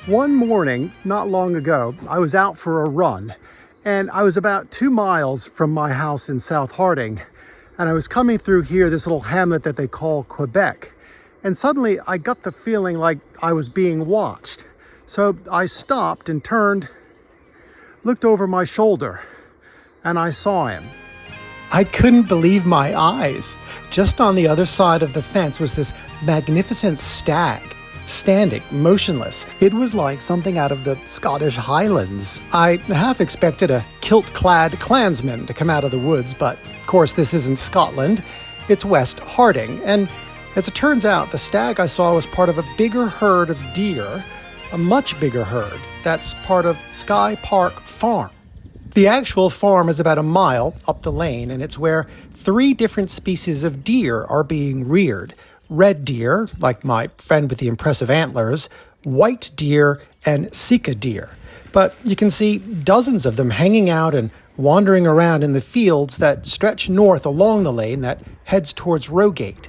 One morning, not long ago, I was out for a run, and I was about 2 miles from my house in South Harting, and I was coming through here, this little hamlet that they call Quebec, and suddenly I got the feeling like I was being watched. So I stopped and turned, looked over my shoulder, and I saw him. I couldn't believe my eyes. Just on the other side of the fence was this magnificent stag, standing, motionless. It was like something out of the Scottish Highlands. I half expected a kilt-clad clansman to come out of the woods, but of course this isn't Scotland. It's West Harting, and as it turns out, the stag I saw was part of a bigger herd of deer, a much bigger herd that's part of Sky Park Farm. The actual farm is about a mile up the lane, and it's where 3 different species of deer are being reared. Red deer, like my friend with the impressive antlers, white deer, and Sika deer. But you can see dozens of them hanging out and wandering around in the fields that stretch north along the lane that heads towards Rogate.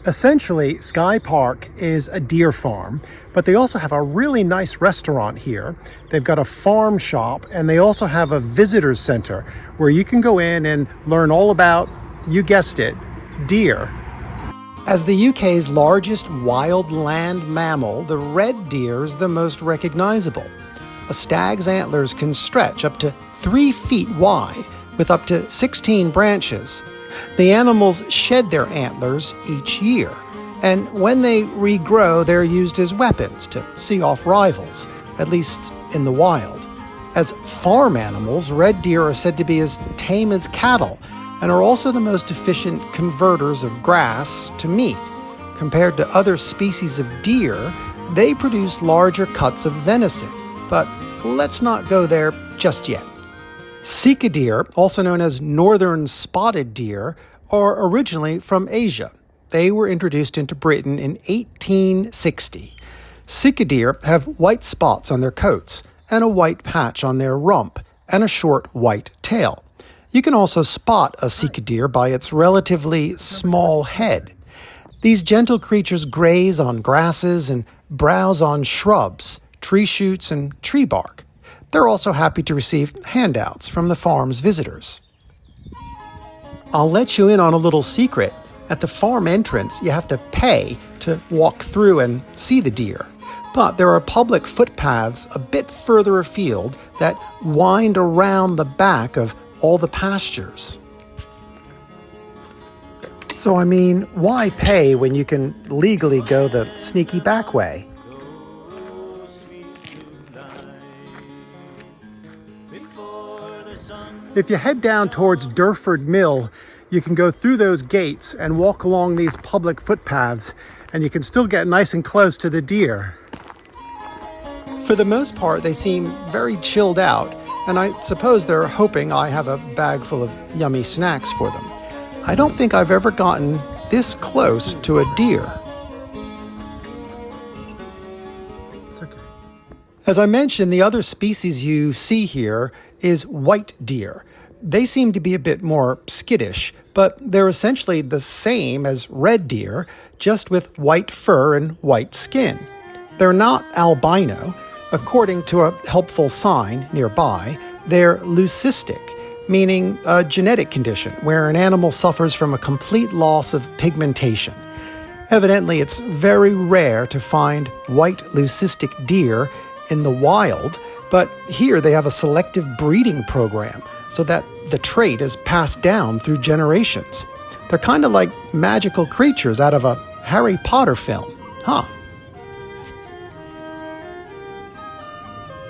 Essentially, Sky Park is a deer farm, but they also have a really nice restaurant here. They've got a farm shop, and they also have a visitor center where you can go in and learn all about, you guessed it, deer. As the UK's largest wildland mammal, the red deer is the most recognizable. A stag's antlers can stretch up to 3 feet wide, with up to 16 branches. The animals shed their antlers each year, and when they regrow, they're used as weapons to see off rivals, at least in the wild. As farm animals, red deer are said to be as tame as cattle, and are also the most efficient converters of grass to meat. Compared to other species of deer, they produce larger cuts of venison, but let's not go there just yet. Sika deer, also known as northern spotted deer, are originally from Asia. They were introduced into Britain in 1860. Sika deer have white spots on their coats, and a white patch on their rump, and a short white tail. You can also spot a Sika deer by its relatively small head. These gentle creatures graze on grasses and browse on shrubs, tree shoots, and tree bark. They're also happy to receive handouts from the farm's visitors. I'll let you in on a little secret. At the farm entrance, you have to pay to walk through and see the deer. But there are public footpaths a bit further afield that wind around the back of all the pastures. So I mean, why pay when you can legally go the sneaky back way? If you head down towards Durford Mill, you can go through those gates and walk along these public footpaths, and you can still get nice and close to the deer. For the most part, they seem very chilled out, and I suppose they're hoping I have a bag full of yummy snacks for them. I don't think I've ever gotten this close to a deer. It's okay. As I mentioned, the other species you see here is white deer. They seem to be a bit more skittish, but they're essentially the same as red deer, just with white fur and white skin. They're not albino. According to a helpful sign nearby, they're leucistic, meaning a genetic condition where an animal suffers from a complete loss of pigmentation. Evidently, it's very rare to find white leucistic deer in the wild, but here they have a selective breeding program so that the trait is passed down through generations. They're kind of like magical creatures out of a Harry Potter film, huh?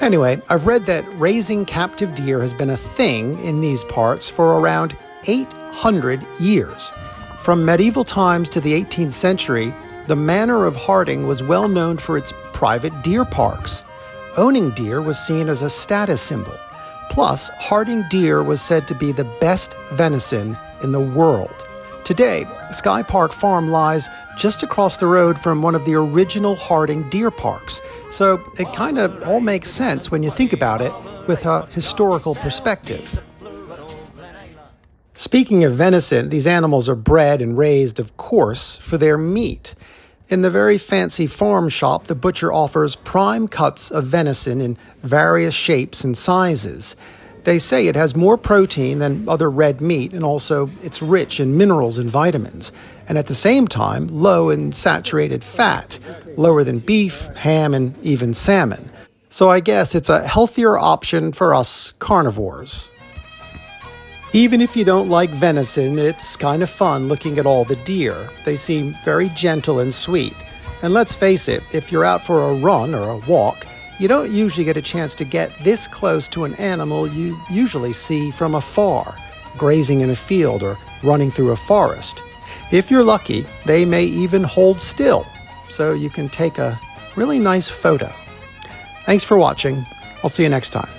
Anyway, I've read that raising captive deer has been a thing in these parts for around 800 years. From medieval times to the 18th century, the manor of Harting was well known for its private deer parks. Owning deer was seen as a status symbol. Plus, Harting deer was said to be the best venison in the world. Today, Sky Park Farm lies just across the road from one of the original Harting deer parks, so it kind of all makes sense when you think about it with a historical perspective. Speaking of venison, these animals are bred and raised, of course, for their meat. In the very fancy farm shop, the butcher offers prime cuts of venison in various shapes and sizes. They say it has more protein than other red meat, and also it's rich in minerals and vitamins, and at the same time low in saturated fat, lower than beef, ham, and even salmon. So I guess it's a healthier option for us carnivores. Even if you don't like venison, it's kind of fun looking at all the deer. They seem very gentle and sweet. And let's face it, if you're out for a run or a walk, you don't usually get a chance to get this close to an animal you usually see from afar, grazing in a field or running through a forest. If you're lucky, they may even hold still, so you can take a really nice photo. Thanks for watching. I'll see you next time.